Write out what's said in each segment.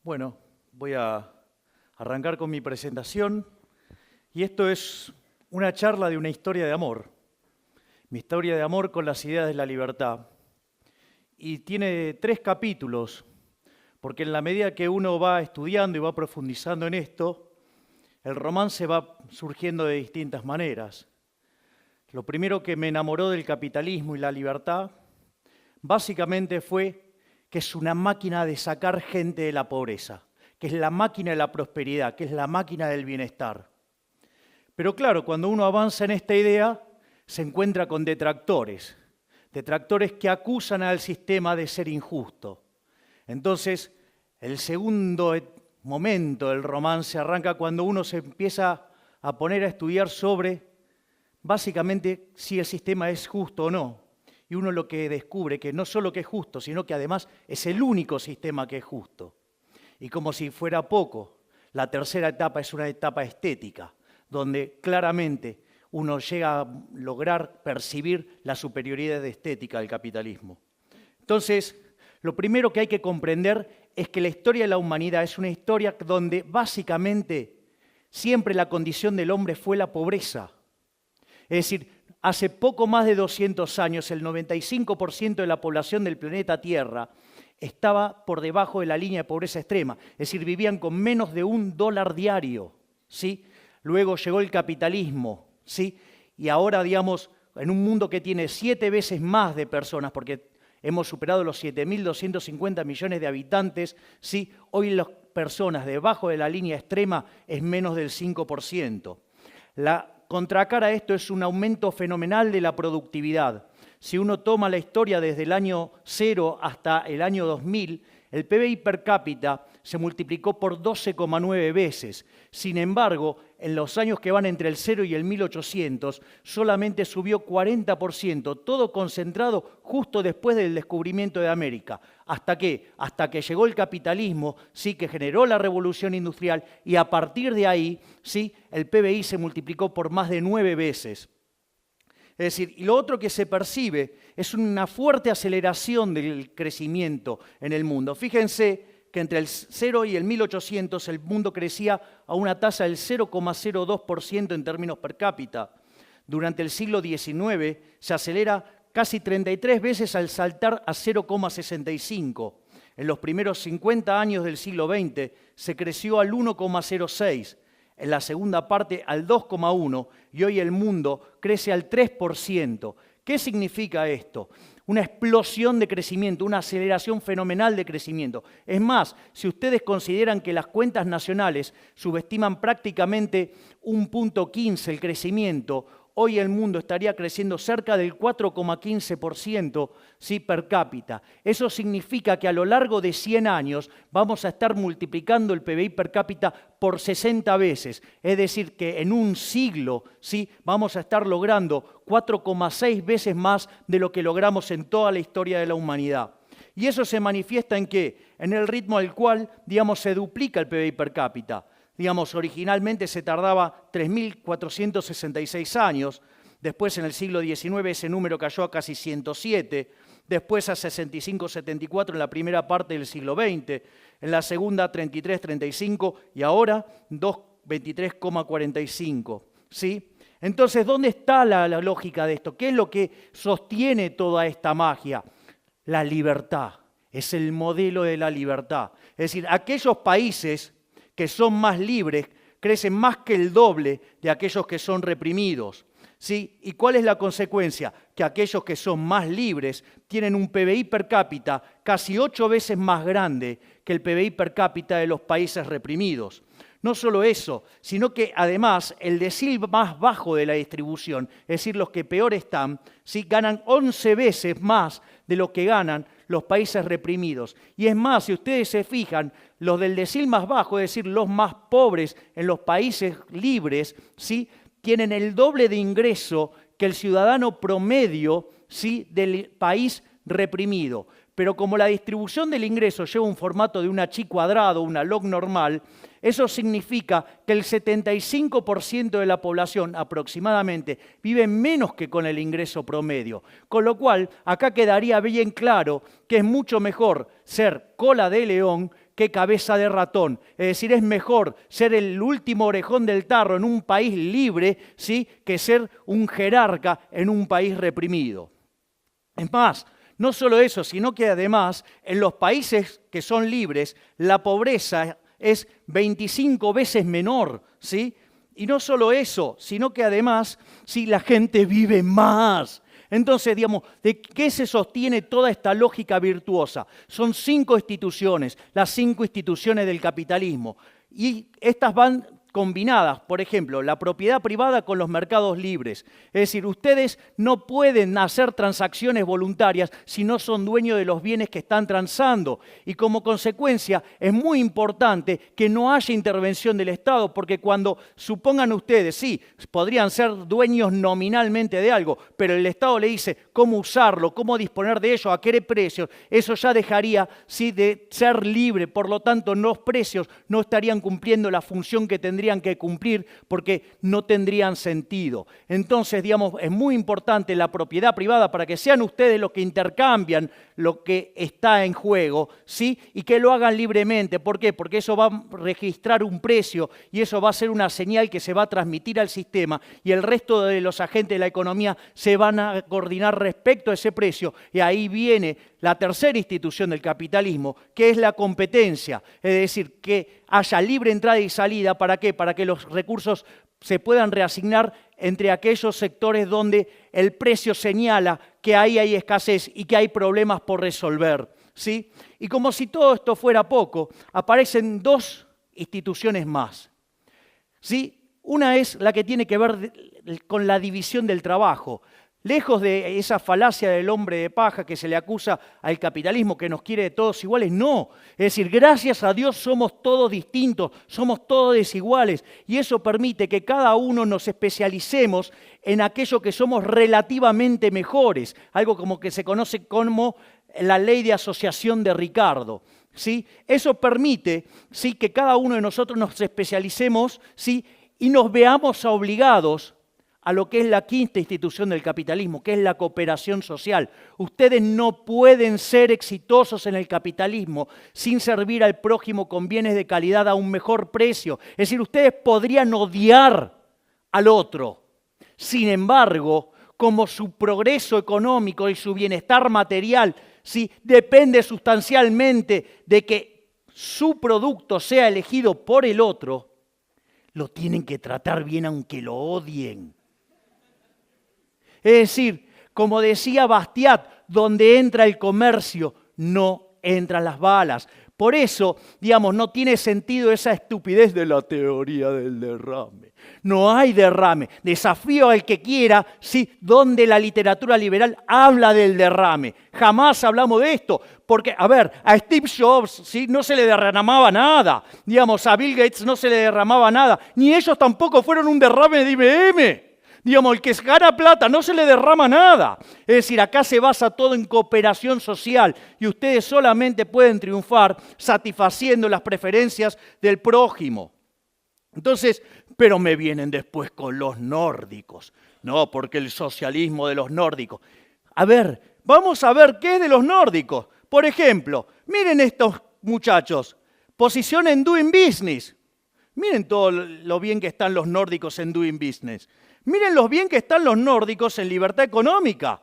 Bueno, voy a arrancar con mi presentación y esto es una charla de una historia de amor. Mi historia de amor con las ideas de la libertad. Y tiene 3 capítulos, porque en la medida que uno va estudiando y va profundizando en esto, el romance va surgiendo de distintas maneras. Lo primero que me enamoró del capitalismo y la libertad, básicamente fue que es una máquina de sacar gente de la pobreza, que es la máquina de la prosperidad, que es la máquina del bienestar. Pero claro, cuando uno avanza en esta idea, se encuentra con detractores que acusan al sistema de ser injusto. Entonces, el segundo momento del romance arranca cuando uno se empieza a poner a estudiar sobre, básicamente, si el sistema es justo o no. Y uno lo que descubre que no solo que es justo, sino que además es el único sistema que es justo. Y como si fuera poco, la tercera etapa es una etapa estética, donde claramente uno llega a lograr percibir la superioridad estética del capitalismo. Entonces, lo primero que hay que comprender es que la historia de la humanidad es una historia donde básicamente siempre la condición del hombre fue la pobreza. Es decir, hace poco más de 200 años, el 95% de la población del planeta Tierra estaba por debajo de la línea de pobreza extrema, es decir, vivían con menos de $1 diario, ¿sí? Luego llegó el capitalismo, ¿sí? Y ahora, digamos, en un mundo que tiene 7 veces más de personas, porque hemos superado los 7.250 millones de habitantes, ¿sí? Hoy las personas debajo de la línea extrema es menos del 5%. La contracara a esto es un aumento fenomenal de la productividad. Si uno toma la historia desde el año 0 hasta el año 2000, el PBI per cápita se multiplicó por 12,9 veces. Sin embargo, en los años que van entre el 0 y el 1800, solamente subió 40%, todo concentrado justo después del descubrimiento de América. ¿Hasta qué? Hasta que llegó el capitalismo, sí, que generó la revolución industrial, y a partir de ahí, sí, el PBI se multiplicó por más de 9 veces. Es decir, y lo otro que se percibe es una fuerte aceleración del crecimiento en el mundo. Fíjense que entre el 0 y el 1800 el mundo crecía a una tasa del 0,02% en términos per cápita. Durante el siglo XIX se acelera casi 33 veces al saltar a 0,65. En los primeros 50 años del siglo XX se creció al 1,06. En la segunda parte al 2,1% y hoy el mundo crece al 3%. ¿Qué significa esto? Una explosión de crecimiento, una aceleración fenomenal de crecimiento. Es más, si ustedes consideran que las cuentas nacionales subestiman prácticamente 1,15 el crecimiento, hoy el mundo estaría creciendo cerca del 4,15%, ¿sí?, per cápita. Eso significa que a lo largo de 100 años vamos a estar multiplicando el PBI per cápita por 60 veces. Es decir, que en un siglo, ¿sí?, vamos a estar logrando 4,6 veces más de lo que logramos en toda la historia de la humanidad. Y eso se manifiesta ¿en qué? En el ritmo al cual, digamos, se duplica el PBI per cápita. Digamos, originalmente se tardaba 3.466 años, después en el siglo XIX ese número cayó a casi 107, después a 65-74 en la primera parte del siglo XX, en la segunda 33-35 y ahora 23,45. ¿Sí? Entonces, ¿dónde está la lógica de esto? ¿Qué es lo que sostiene toda esta magia? La libertad, es el modelo de la libertad. Es decir, aquellos países que son más libres, crecen más que el doble de aquellos que son reprimidos. ¿Sí? ¿Y cuál es la consecuencia? Que aquellos que son más libres tienen un PBI per cápita casi 8 veces más grande que el PBI per cápita de los países reprimidos. No solo eso, sino que además el decil más bajo de la distribución, es decir, los que peor están, ¿sí?, ganan 11 veces más de lo que ganan los países reprimidos. Y es más, si ustedes se fijan, los del decil más bajo, es decir, los más pobres en los países libres, ¿sí?, tienen el doble de ingreso que el ciudadano promedio, ¿sí?, del país reprimido. Pero como la distribución del ingreso lleva un formato de una chi cuadrado, una log normal, eso significa que el 75% de la población aproximadamente vive menos que con el ingreso promedio. Con lo cual, acá quedaría bien claro que es mucho mejor ser cola de león que cabeza de ratón. Es decir, es mejor ser el último orejón del tarro en un país libre, ¿sí?, que ser un jerarca en un país reprimido. Es más, no solo eso, sino que además en los países que son libres, la pobreza es 25 veces menor, ¿sí? Y no solo eso, sino que además, sí, la gente vive más. Entonces, digamos, ¿de qué se sostiene toda esta lógica virtuosa? Son 5 instituciones, las 5 instituciones del capitalismo. Y estas van combinadas, por ejemplo, la propiedad privada con los mercados libres. Es decir, ustedes no pueden hacer transacciones voluntarias si no son dueños de los bienes que están transando. Y como consecuencia, es muy importante que no haya intervención del Estado, porque cuando supongan ustedes, sí, podrían ser dueños nominalmente de algo, pero el Estado le dice cómo usarlo, cómo disponer de ello, a qué precios, eso ya dejaría, sí, de ser libre. Por lo tanto, los precios no estarían cumpliendo la función que tendrían que cumplir porque no tendrían sentido. Entonces, digamos, es muy importante la propiedad privada para que sean ustedes los que intercambian lo que está en juego, ¿sí? Y que lo hagan libremente. ¿Por qué? Porque eso va a registrar un precio y eso va a ser una señal que se va a transmitir al sistema y el resto de los agentes de la economía se van a coordinar respecto a ese precio. Y ahí viene la tercera institución del capitalismo, que es la competencia. Es decir, que haya libre entrada y salida. ¿Para qué? Para que los recursos se puedan reasignar entre aquellos sectores donde el precio señala que ahí hay escasez y que hay problemas por resolver, ¿sí? Y como si todo esto fuera poco, aparecen 2 instituciones más, ¿sí? Una es la que tiene que ver con la división del trabajo. Lejos de esa falacia del hombre de paja que se le acusa al capitalismo, que nos quiere de todos iguales, no. Es decir, gracias a Dios somos todos distintos, somos todos desiguales. Y eso permite que cada uno nos especialicemos en aquello que somos relativamente mejores. Algo como que se conoce como la ley de asociación de Ricardo, ¿sí? Eso permite, ¿sí?, que cada uno de nosotros nos especialicemos, ¿sí?, y nos veamos obligados a lo que es la quinta institución del capitalismo, que es la cooperación social. Ustedes no pueden ser exitosos en el capitalismo sin servir al prójimo con bienes de calidad a un mejor precio. Es decir, ustedes podrían odiar al otro. Sin embargo, como su progreso económico y su bienestar material, ¿sí?, depende sustancialmente de que su producto sea elegido por el otro, lo tienen que tratar bien aunque lo odien. Es decir, como decía Bastiat, donde entra el comercio, no entran las balas. Por eso, digamos, no tiene sentido esa estupidez de la teoría del derrame. No hay derrame. Desafío al que quiera, ¿sí?, donde la literatura liberal habla del derrame. Jamás hablamos de esto. Porque, a ver, a Steve Jobs, ¿sí?, no se le derramaba nada. Digamos, a Bill Gates no se le derramaba nada. Ni ellos tampoco fueron un derrame de IBM. Digamos, el que gana plata no se le derrama nada. Es decir, acá se basa todo en cooperación social y ustedes solamente pueden triunfar satisfaciendo las preferencias del prójimo. Entonces, pero me vienen después con los nórdicos. No, porque el socialismo de los nórdicos. A ver, vamos a ver qué es de los nórdicos. Por ejemplo, miren estos muchachos. Posición en Doing Business. Miren todo lo bien que están los nórdicos en Doing Business. Miren lo bien que están los nórdicos en libertad económica.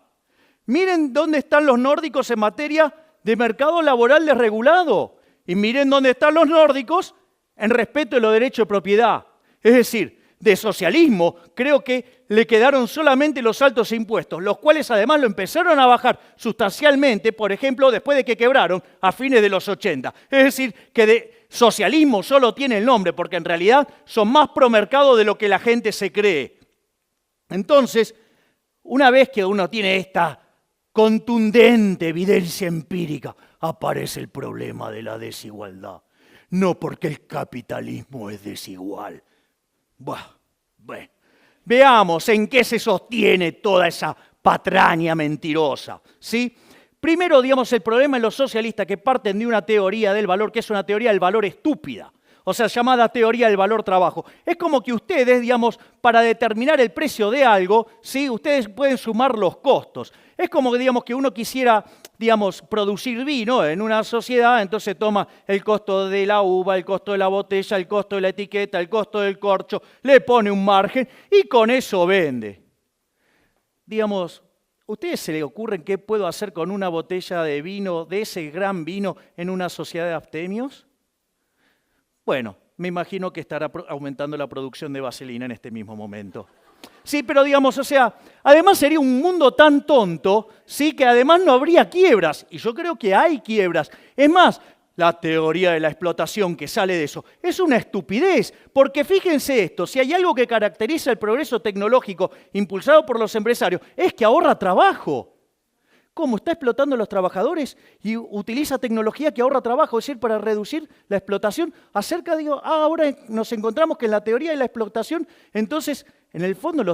Miren dónde están los nórdicos en materia de mercado laboral desregulado. Y miren dónde están los nórdicos en respeto de los derechos de propiedad. Es decir, de socialismo creo que le quedaron solamente los altos impuestos, los cuales además lo empezaron a bajar sustancialmente, por ejemplo, después de que quebraron a fines de los 80. Es decir, que de socialismo solo tiene el nombre, porque en realidad son más pro mercado de lo que la gente se cree. Entonces, una vez que uno tiene esta contundente evidencia empírica, aparece el problema de la desigualdad. No porque el capitalismo es desigual. Bueno, veamos en qué se sostiene toda esa patraña mentirosa, ¿sí? Primero, digamos, el problema de los socialistas que parten de una teoría del valor, que es una teoría del valor estúpida. o sea, llamada teoría del valor trabajo. Es como que ustedes, digamos, para determinar el precio de algo, ¿sí? Ustedes pueden sumar los costos. Es como que, digamos, que uno quisiera, digamos, producir vino en una sociedad, entonces toma el costo de la uva, el costo de la botella, el costo de la etiqueta, el costo del corcho, le pone un margen y con eso vende. Digamos, ¿ustedes se les ocurren qué puedo hacer con una botella de vino, de ese gran vino, en una sociedad de abstemios? Bueno, me imagino que estará aumentando la producción de vaselina en este mismo momento. Sí, pero digamos, o sea, además sería un mundo tan tonto, sí, que además no habría quiebras. Y yo creo que hay quiebras. Es más, la teoría de la explotación que sale de eso es una estupidez, porque fíjense esto, si hay algo que caracteriza el progreso tecnológico impulsado por los empresarios, es que ahorra trabajo. ¿Cómo? Está explotando a los trabajadores y utiliza tecnología que ahorra trabajo, es decir, para reducir la explotación. Ahora nos encontramos que en la teoría de la explotación, entonces, en el fondo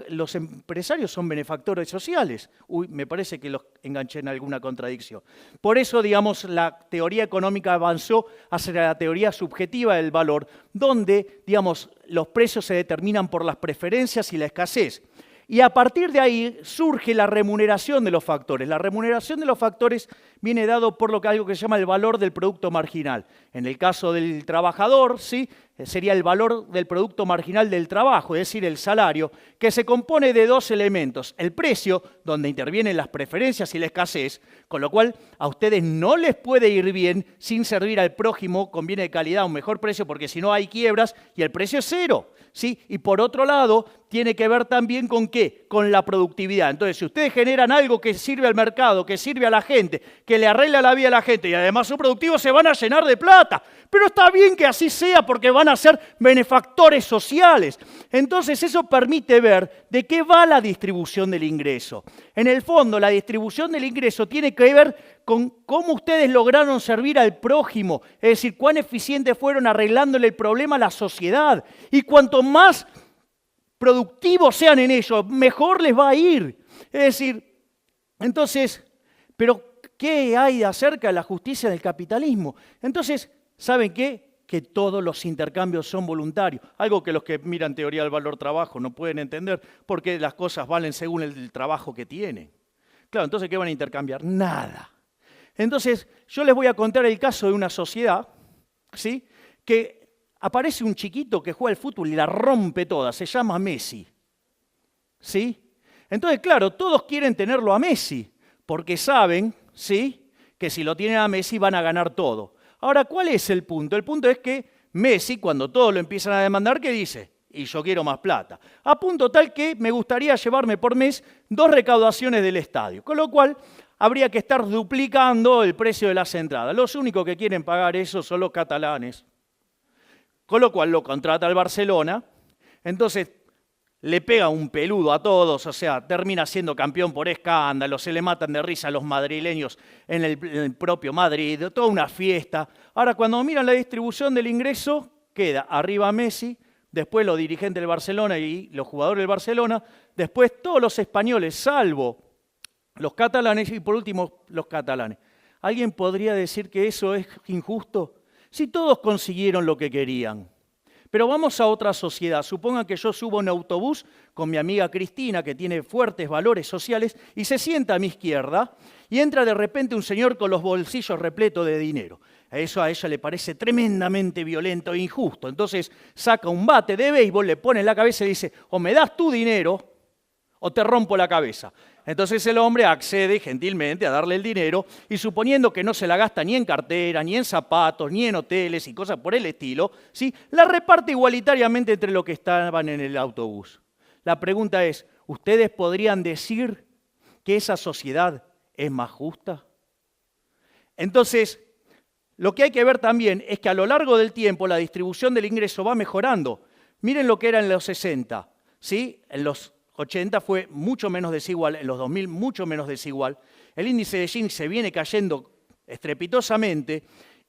los empresarios son benefactores sociales. Uy, me parece que los enganché en alguna contradicción. Por eso, digamos, la teoría económica avanzó hacia la teoría subjetiva del valor, donde, digamos, los precios se determinan por las preferencias y la escasez. Y a partir de ahí surge la remuneración de los factores. La remuneración de los factores viene dado por algo que se llama el valor del producto marginal. En el caso del trabajador, ¿sí? Sería el valor del producto marginal del trabajo, es decir, el salario, que se compone de dos elementos. El precio, donde intervienen las preferencias y la escasez, con lo cual a ustedes no les puede ir bien sin servir al prójimo con bienes de calidad a un mejor precio, porque si no hay quiebras y el precio es cero. ¿Sí? Y por otro lado, tiene que ver también con ¿qué? Con la productividad. Entonces, si ustedes generan algo que sirve al mercado, que sirve a la gente, que le arregla la vida a la gente y además son productivos, se van a llenar de plata. Pero está bien que así sea porque van a ser benefactores sociales. Entonces, eso permite ver de qué va la distribución del ingreso. En el fondo, la distribución del ingreso tiene que ver con cómo ustedes lograron servir al prójimo, es decir, cuán eficientes fueron arreglándole el problema a la sociedad. Y cuanto más productivos sean en ello, mejor les va a ir. Es decir, entonces, pero ¿qué hay acerca de la justicia del capitalismo? Entonces, ¿saben qué? Que todos los intercambios son voluntarios. Algo que los que miran teoría del valor trabajo no pueden entender, porque las cosas valen según el trabajo que tienen. Claro, entonces, ¿qué van a intercambiar? Nada. Entonces, yo les voy a contar el caso de una sociedad, ¿sí? Que aparece un chiquito que juega al fútbol y la rompe toda, se llama Messi, ¿sí? Entonces, claro, todos quieren tenerlo a Messi, porque saben, ¿sí?, que si lo tienen a Messi van a ganar todo. Ahora, ¿cuál es el punto? El punto es que Messi, cuando todos lo empiezan a demandar, ¿qué dice? Y yo quiero más plata. A punto tal que me gustaría llevarme por mes 2 recaudaciones del estadio, con lo cual habría que estar duplicando el precio de las entradas. Los únicos que quieren pagar eso son los catalanes. Con lo cual lo contrata el Barcelona, entonces le pega un peludo a todos, o sea, termina siendo campeón por escándalo, se le matan de risa a los madrileños en el propio Madrid, toda una fiesta. Ahora, cuando miran la distribución del ingreso, queda arriba Messi, después los dirigentes del Barcelona y los jugadores del Barcelona, después todos los españoles, salvo los catalanes y por último los catalanes. ¿Alguien podría decir que eso es injusto? Si todos consiguieron lo que querían. Pero vamos a otra sociedad. Supongan que yo subo a un autobús con mi amiga Cristina, que tiene fuertes valores sociales, y se sienta a mi izquierda y entra de repente un señor con los bolsillos repletos de dinero. Eso a ella le parece tremendamente violento e injusto. Entonces saca un bate de béisbol, le pone en la cabeza y dice, o me das tu dinero o te rompo la cabeza. Entonces el hombre accede gentilmente a darle el dinero y suponiendo que no se la gasta ni en cartera, ni en zapatos, ni en hoteles y cosas por el estilo, ¿sí?, la reparte igualitariamente entre los que estaban en el autobús. La pregunta es, ¿ustedes podrían decir que esa sociedad es más justa? Entonces, lo que hay que ver también es que a lo largo del tiempo la distribución del ingreso va mejorando. Miren lo que era en los 60, ¿sí? En los 80 fue mucho menos desigual, en los 2000 mucho menos desigual. El índice de Gini se viene cayendo estrepitosamente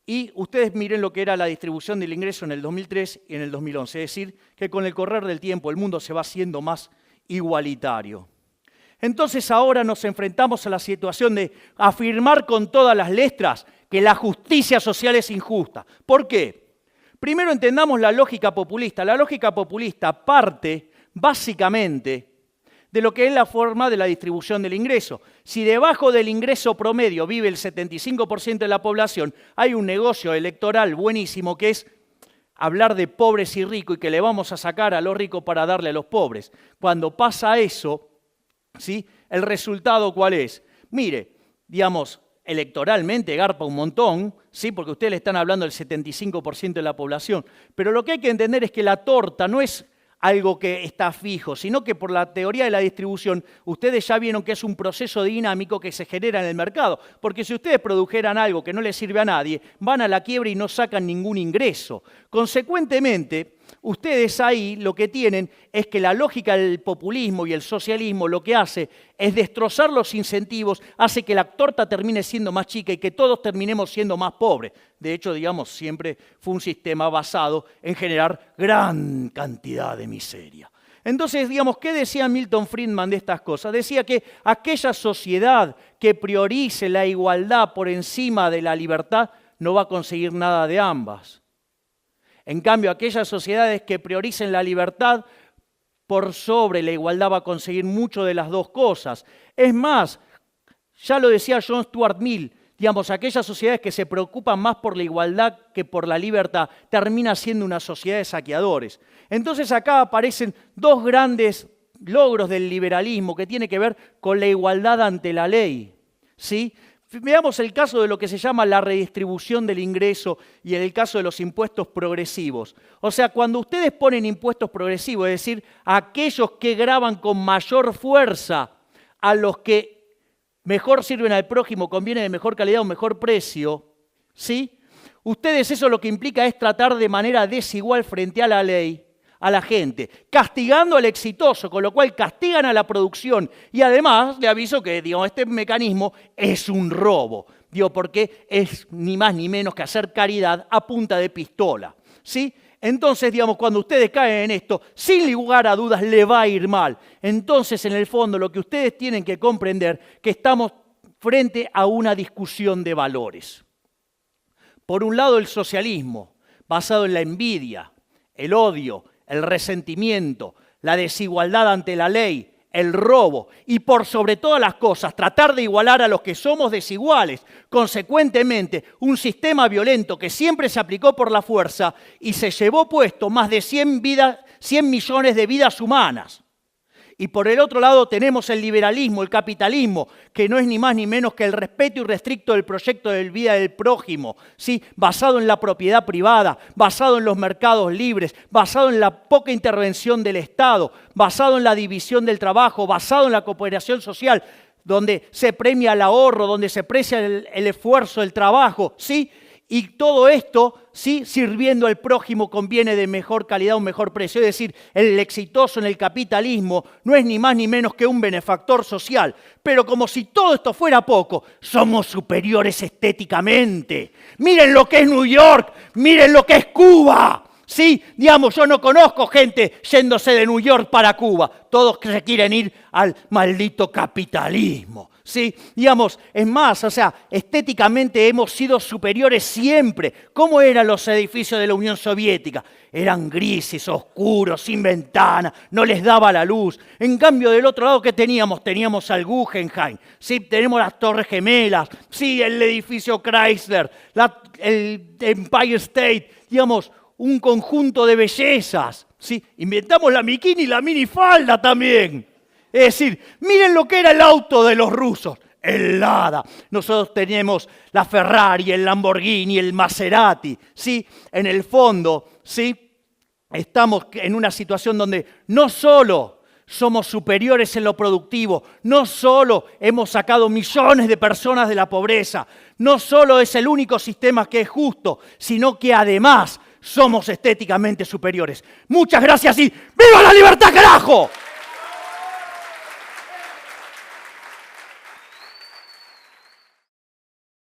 y ustedes miren lo que era la distribución del ingreso en el 2003 y en el 2011. Es decir, que con el correr del tiempo el mundo se va haciendo más igualitario. Entonces ahora nos enfrentamos a la situación de afirmar con todas las letras que la justicia social es injusta. ¿Por qué? Primero entendamos la lógica populista. La lógica populista parte básicamente de lo que es la forma de la distribución del ingreso. Si debajo del ingreso promedio vive el 75% de la población, hay un negocio electoral buenísimo que es hablar de pobres y ricos y que le vamos a sacar a los ricos para darle a los pobres. Cuando pasa eso, ¿sí? ¿El resultado cuál es? Mire, digamos, electoralmente garpa un montón, ¿sí? Porque ustedes le están hablando del 75% de la población, pero lo que hay que entender es que la torta no es algo que está fijo, sino que por la teoría de la distribución, ustedes ya vieron que es un proceso dinámico que se genera en el mercado, porque si ustedes produjeran algo que no les sirve a nadie, van a la quiebra y no sacan ningún ingreso. Consecuentemente, ustedes ahí lo que tienen es que la lógica del populismo y el socialismo lo que hace es destrozar los incentivos, hace que la torta termine siendo más chica y que todos terminemos siendo más pobres. De hecho, digamos, siempre fue un sistema basado en generar gran cantidad de miseria. Entonces, digamos, ¿qué decía Milton Friedman de estas cosas? Decía que aquella sociedad que priorice la igualdad por encima de la libertad no va a conseguir nada de ambas. En cambio, aquellas sociedades que prioricen la libertad por sobre la igualdad va a conseguir mucho de las dos cosas. Es más, ya lo decía John Stuart Mill, digamos, aquellas sociedades que se preocupan más por la igualdad que por la libertad termina siendo una sociedad de saqueadores. Entonces acá aparecen dos grandes logros del liberalismo que tiene que ver con la igualdad ante la ley, ¿sí? Veamos el caso de lo que se llama la redistribución del ingreso y en el caso de los impuestos progresivos. O sea, cuando ustedes ponen impuestos progresivos, es decir, aquellos que gravan con mayor fuerza a los que mejor sirven al prójimo, conviene de mejor calidad o mejor precio, ¿sí? Ustedes eso lo que implica es tratar de manera desigual frente a la ley a la gente, castigando al exitoso, con lo cual castigan a la producción. Y además, le aviso que digamos, este mecanismo es un robo, porque es ni más ni menos que hacer caridad a punta de pistola, ¿sí? Entonces, digamos, cuando ustedes caen en esto, sin lugar a dudas le va a ir mal. Entonces, en el fondo, lo que ustedes tienen que comprender es que estamos frente a una discusión de valores. Por un lado, el socialismo, basado en la envidia, el odio, el resentimiento, la desigualdad ante la ley, el robo y por sobre todas las cosas tratar de igualar a los que somos desiguales. Consecuentemente, un sistema violento que siempre se aplicó por la fuerza y se llevó puesto más de 100 millones de vidas humanas. Y por el otro lado tenemos el liberalismo, el capitalismo, que no es ni más ni menos que el respeto irrestricto del proyecto de vida del prójimo, ¿sí? Basado en la propiedad privada, basado en los mercados libres, basado en la poca intervención del Estado, basado en la división del trabajo, basado en la cooperación social, donde se premia el ahorro, donde se aprecia el esfuerzo, el trabajo, ¿sí? Y todo esto, ¿sí? Sirviendo al prójimo conviene de mejor calidad, un mejor precio. Es decir, el exitoso en el capitalismo no es ni más ni menos que un benefactor social. Pero como si todo esto fuera poco, somos superiores estéticamente. Miren lo que es New York, miren lo que es Cuba. Sí, digamos, yo no conozco gente yéndose de New York para Cuba. Todos se quieren ir al maldito capitalismo. Sí, digamos, es más, o sea, estéticamente hemos sido superiores siempre. ¿Cómo eran los edificios de la Unión Soviética? Eran grises, oscuros, sin ventana, no les daba la luz. En cambio, del otro lado, ¿qué teníamos? Teníamos al Guggenheim, sí, tenemos las Torres Gemelas, sí, el edificio Chrysler, el Empire State, digamos, un conjunto de bellezas, sí. Inventamos la bikini y la minifalda también. Es decir, miren lo que era el auto de los rusos, el Lada. Nosotros tenemos la Ferrari, el Lamborghini, el Maserati, ¿sí? En el fondo, ¿sí? Estamos en una situación donde no solo somos superiores en lo productivo, no solo hemos sacado millones de personas de la pobreza, no solo es el único sistema que es justo, sino que además somos estéticamente superiores. Muchas gracias y ¡viva la libertad, carajo!